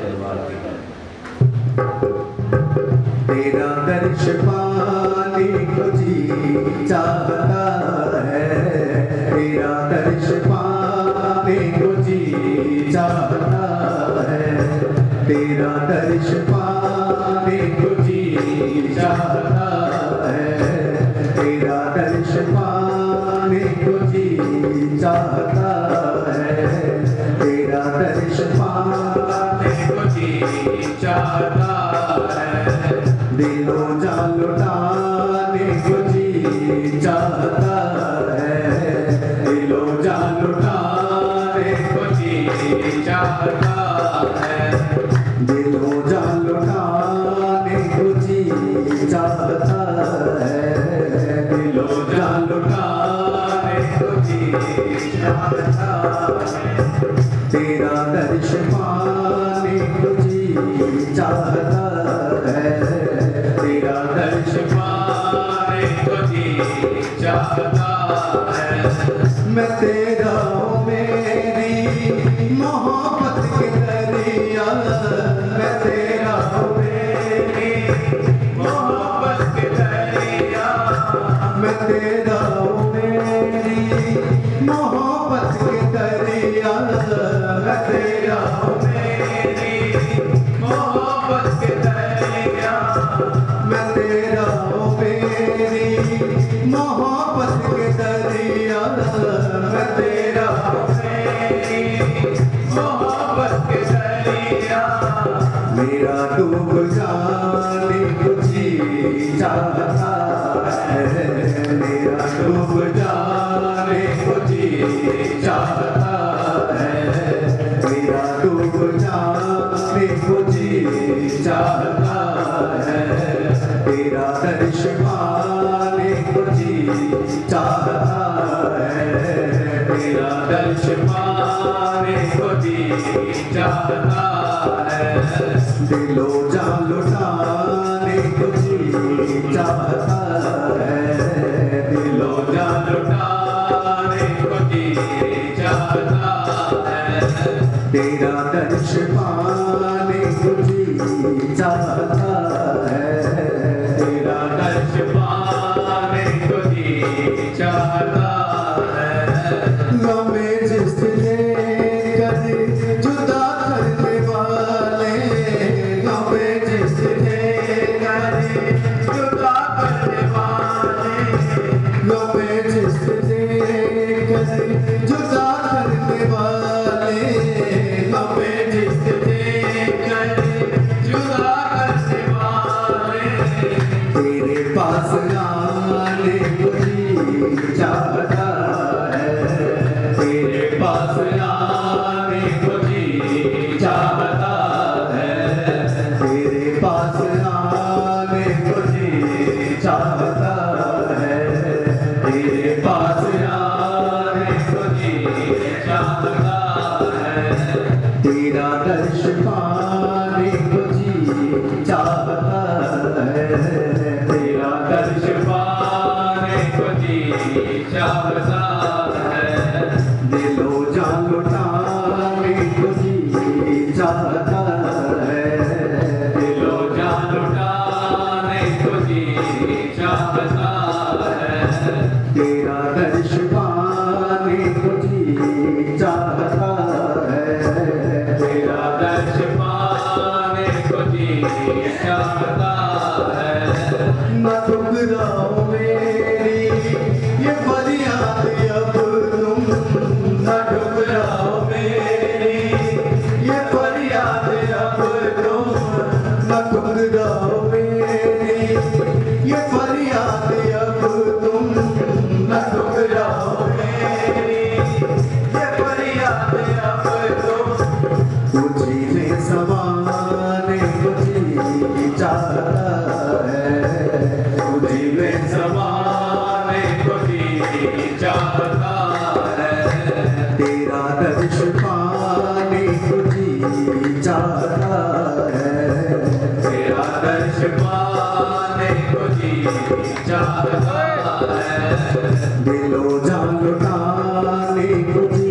दरबार की। तेरा दर्श पाने को जी चाहता है, तेरा दर्श पाने को जी चाहता है, तेरा दर्श पाने को जी चाहता है, तेरा दर्श पाने को जी चाहता है, तेरा दर्श पाने को जी चाहता है, दिलों जान लुटाने को जी चाहता है, दिलों जान लुटाने को जी चाहता है, दिलों जान लुटाने को जी चाहता है, दिलों जान लुटाने को जी चाहता है, तेरा दर्श पाने को जी चाहता है, तेरा दर्श पाने को जी चाहता है। मैं तेरा हूँ मेरी मोहब्बत के दरिया, मैं तेरा हूँ मेरी मोहब्बत के दरिया, मैं तेरा हूँ मेरी मोहब्बत के दरिया, मैं तेरा हूँ मेरी मोहब्बत के दरिया, मैं तेरा हूँ मेरी मोहब्बत के दरिया, मैं तेरा हूँ मेरी मोहब्बत के दरिया, मेरा डूब जाने को जी चाहता है, मेरा डूब जाने को जी चाहता है, मेरा डूब जाने को जी चाहता है, तेरा दर्श पाने को जी चाहता है, तेरा दर्श पाने को जी चाहता है, दिलों जान लुटाने को जी चाहता है, दिलों जान लुटाने को जी चाहता है, तेरा दर्श पाने को जी चाहता है, तेरा दर्श पाने को जी चाहता है। गमे जिसने कभी जुदा करने वाले, गमे जिसने कभी जुदा करने वाले, गमे जिसने कभी जुदा करने वाले, गमे जिसने कभी जुदा करने वाले, तेरे पास आने को जी चाहता है, तेरे पास आने को जी चाहता है, तेरे पास आने को जी चाहता है, तेरे पास आने को जी चाहता है, तेरा दर्श पाने को जी चाहता है, तेरा दर्श पाने को जी चाहता है, दिलों जान लुटाने को जी चाहता है, दिलों जान लुटाने को जी चाहता है, तेरा दर्श पाने को जी चाहता है, तेरा दर्श पाने को जी चाहता है। न ठुकराओ मेरी ये फरियाद अब तुम, न ठुकराओ मेरी ये फरियाद अब तुम, न ठुकराओ मेरी ये फरियाद अब तुम, न ठुकराओ मेरी ये फरियाद अब तुम, तुझी में समाने को जी चाहता है, तुझी में समाने को जी चाहता है, तेरा दर्श पाने को जी चाहता है, तेरा दर्श पाने को जी चाहता है, दिलों जान लुटाने को जी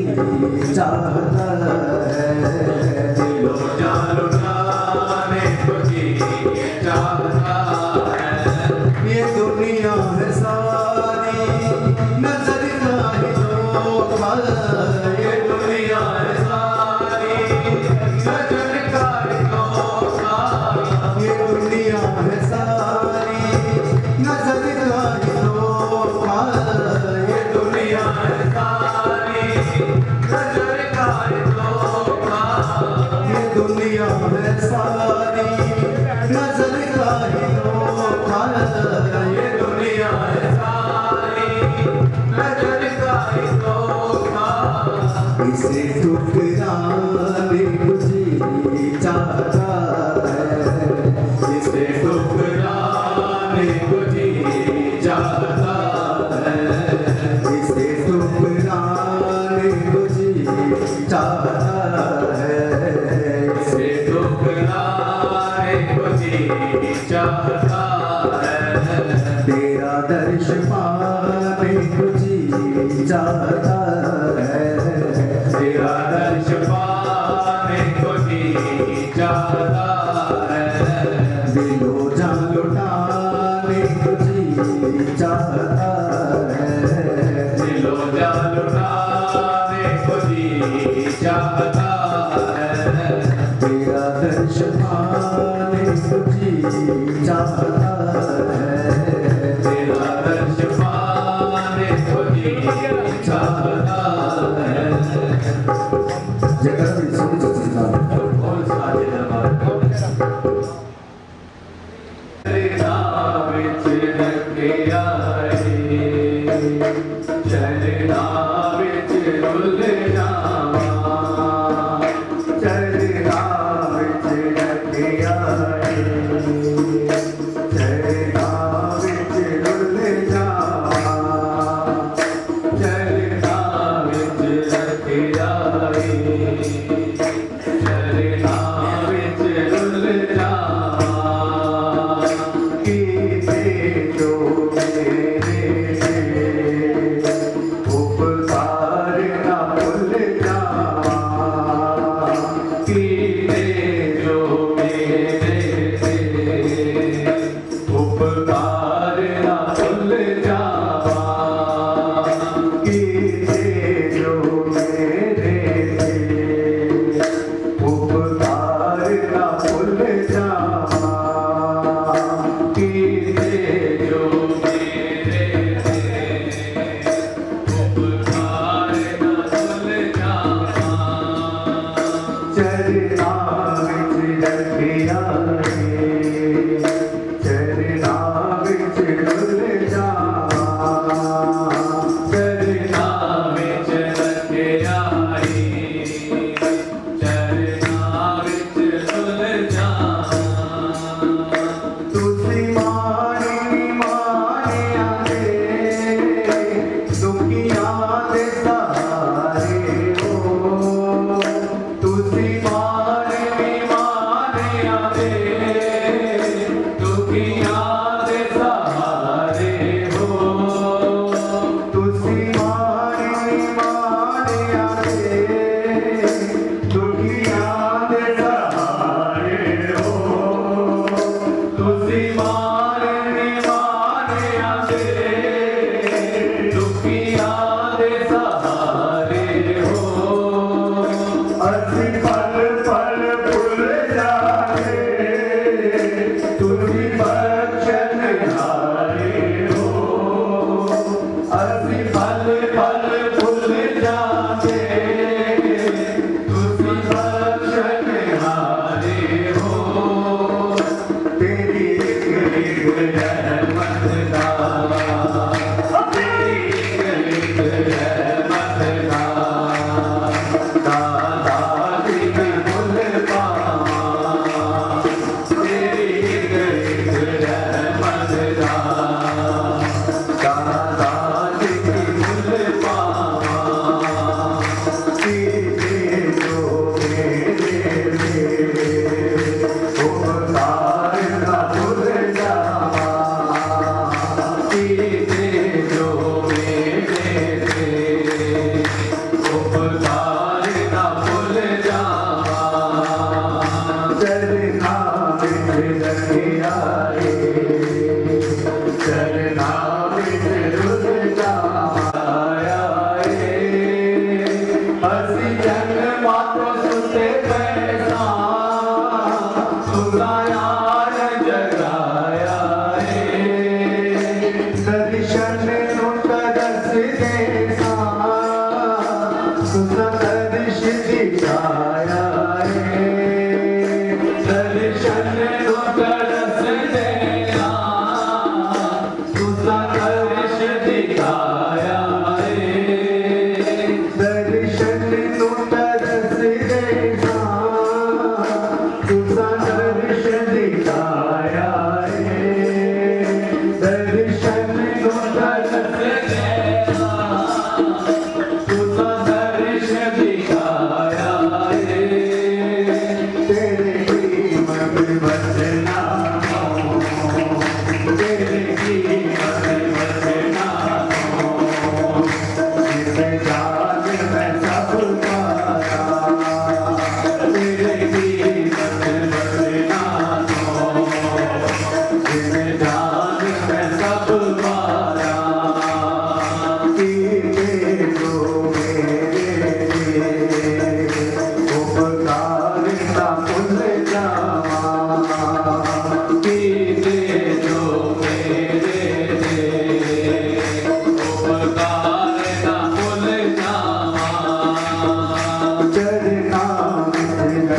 चाहता है, दिलों जान लुटाने है सारी नजर का ही धोखा ये दुनिया है सारी नजर का ही धोखा इसे ठुकराने को जी चाहता है इसे ठुकराने को जी चाहता है इसे ठुकराने को जी चाहता है इसे ठुकराने को जी चाहता है तेरा दर्श पाने को जी चाहता है तेरा दर्श पाने को जी चाहता है दिलो जान लुटाने को जी चाहता है दिलो जान लुटाने को जी चाहता है तेरा दर्श पाने को जी चाहता है तेरा दर्श पाने को जी चाहता है जगत में सुन सकता कौन सा दरबार तेरा विच रखे आए चलना विच रुल जावा चलना विच रखे आए चलना विच रुल जावा चलना विच रखे आए चलना विच रुल जावा कीते जो मेरे उपकार ना भूल जावा कीते जो मेरे उपकार ना भूल जावा कीते जो मेरे उपकार ना भूल जावा कीते जो मेरे उपकार ना भूल जावा चरना विच रखिया चरना विच रुल जावा चरना विच रखिया चरना विच रुल जावा तुसी मारी मारिया दे दुखिया दे सहारे हो तुसी मारी मारिया दे दुखिया दे सहारे हो तुसी मारी मारिया दे दुखिया दे सहारे हो तुसी मारने मारिया दे दुखिया दे सहारे हो असी पल पल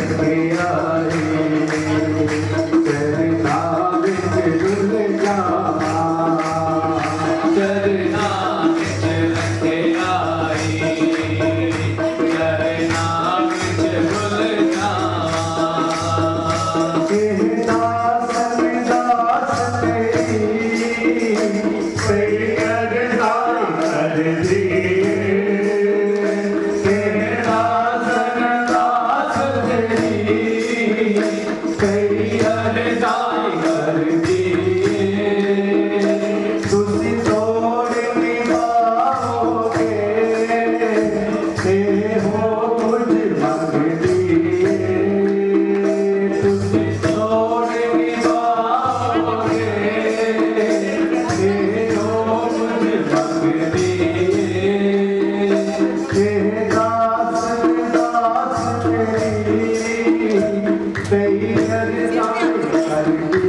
के आए चरना बिच डुल जावा चरना बिच रखे आई चरना बिच डुल जावा दासन दास तेरी तेरी अरदास कर दी दासन दास तेरी तेरी अरदास कर दी तुसी तोड़ निभाओगे ते हो कुछ मंगदी तुसी तोड़ निभाओगे ते हो कुछ मंगदी दास दास तेरी तेरी अरदास कर दी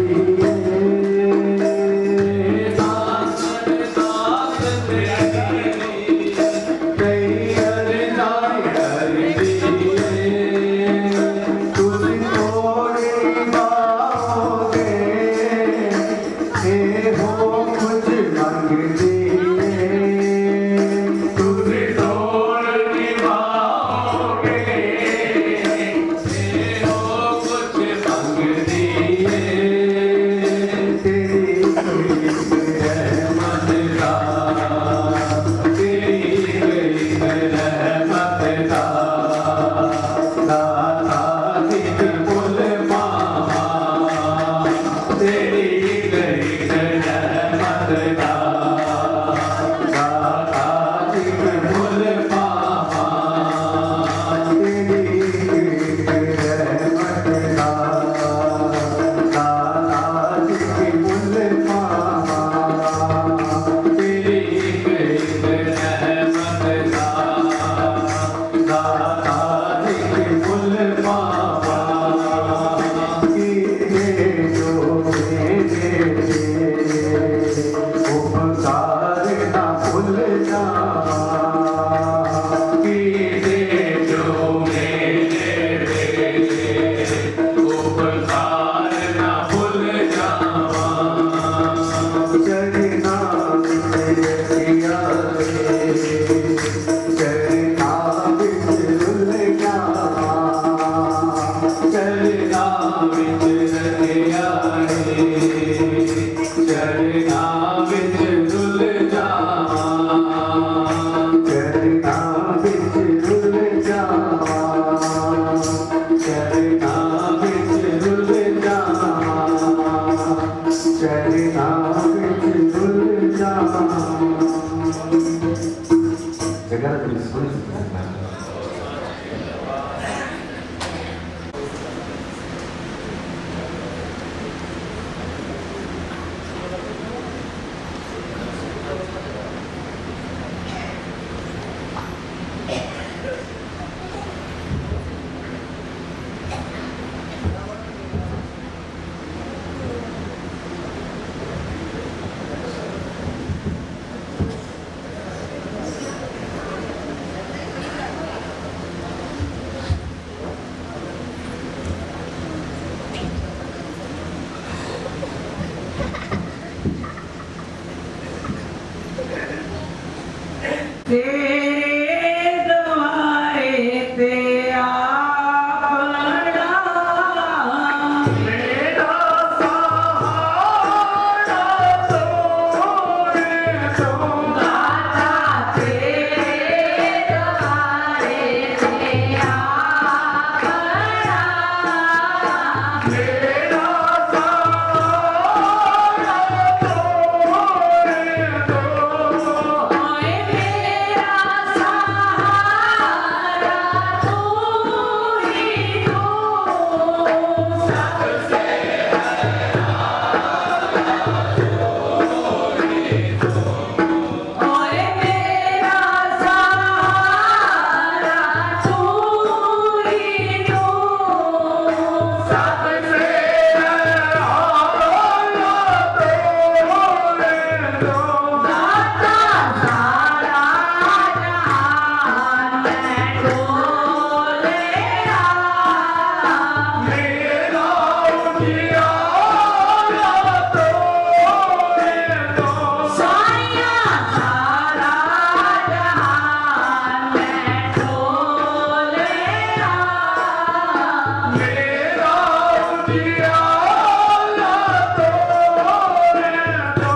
मेरा उजियाला तोरे तो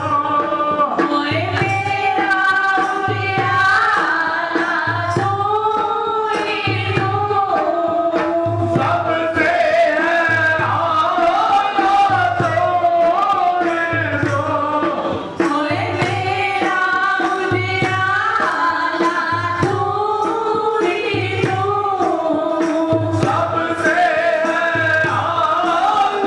होए मेरा उजियाला तू ही तू सबसे है आला तोरे तो होए मेरा उजियाला तू ही तू सबसे है आला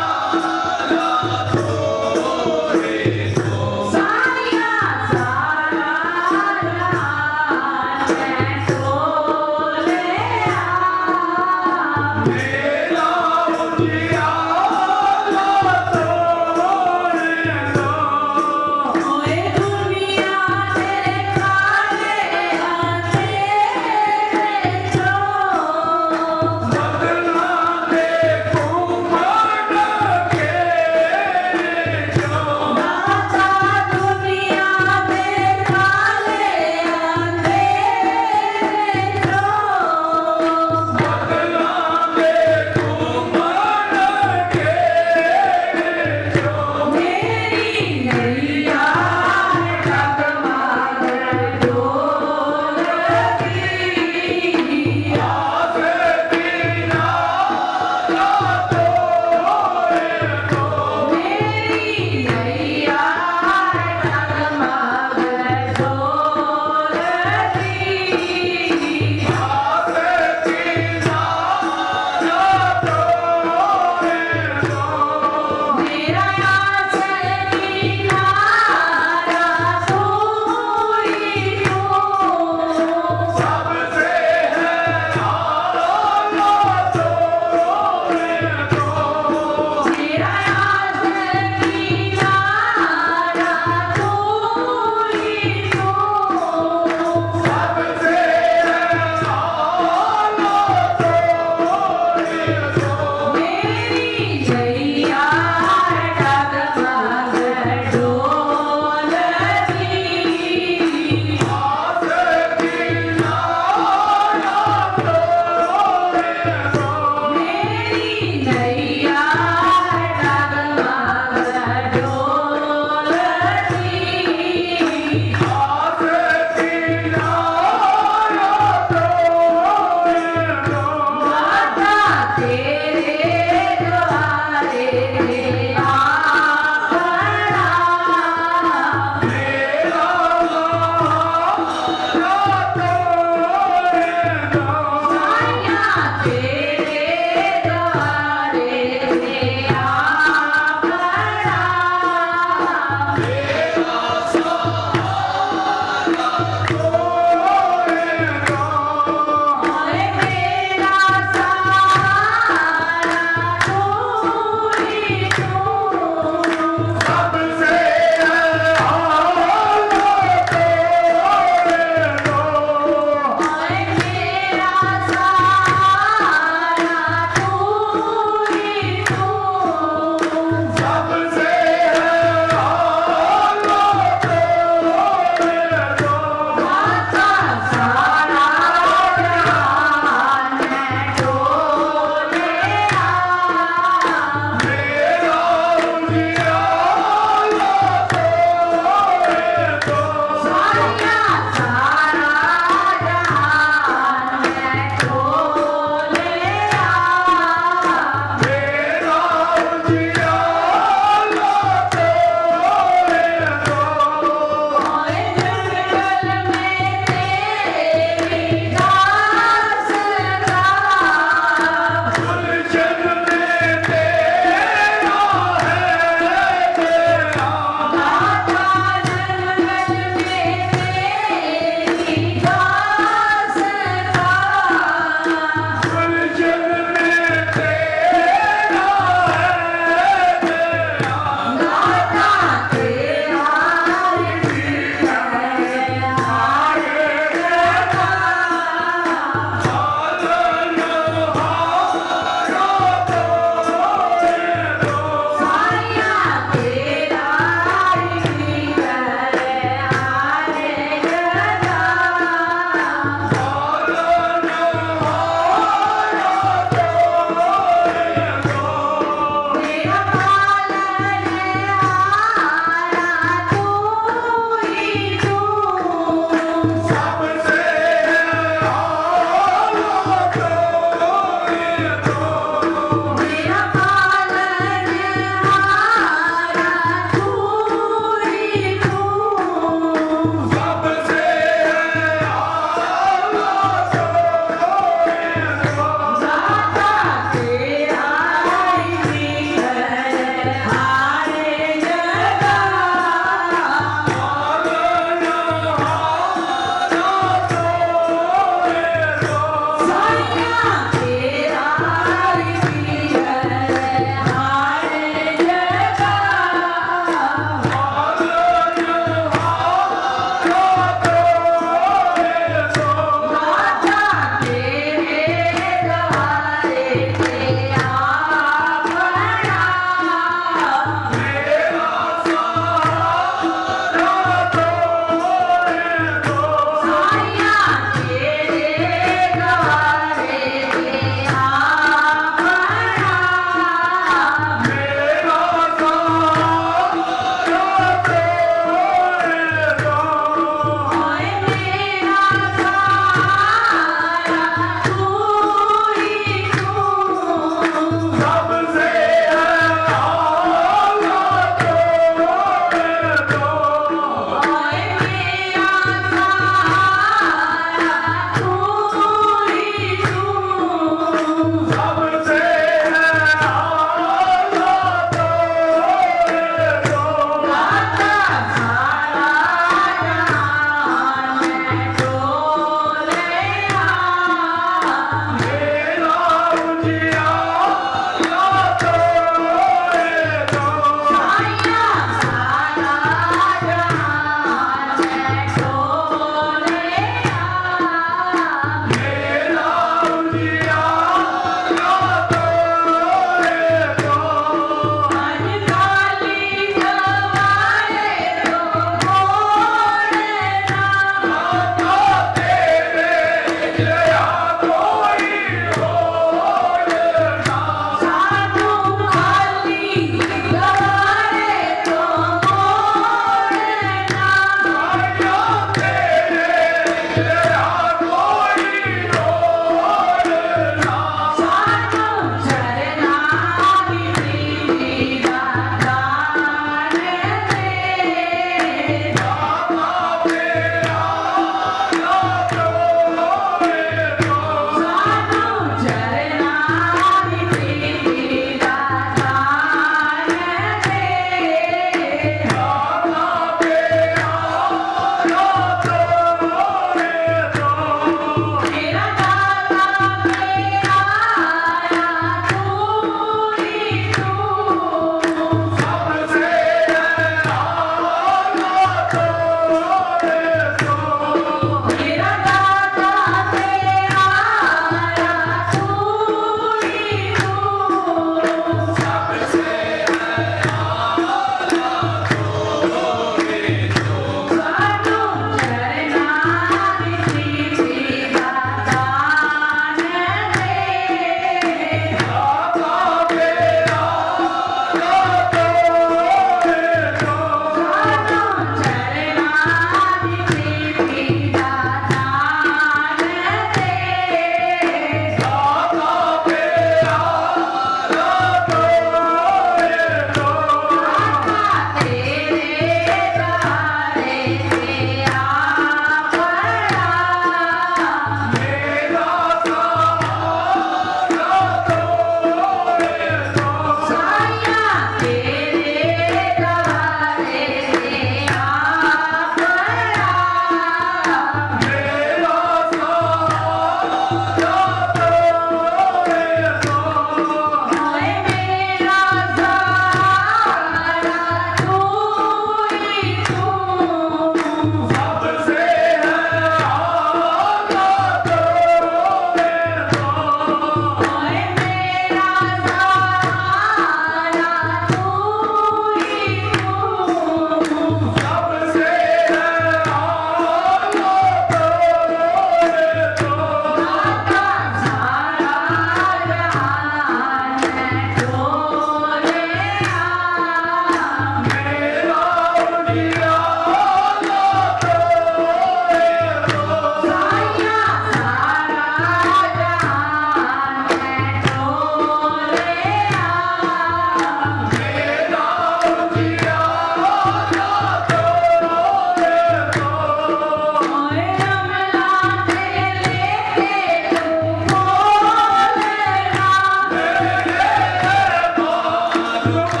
Bye.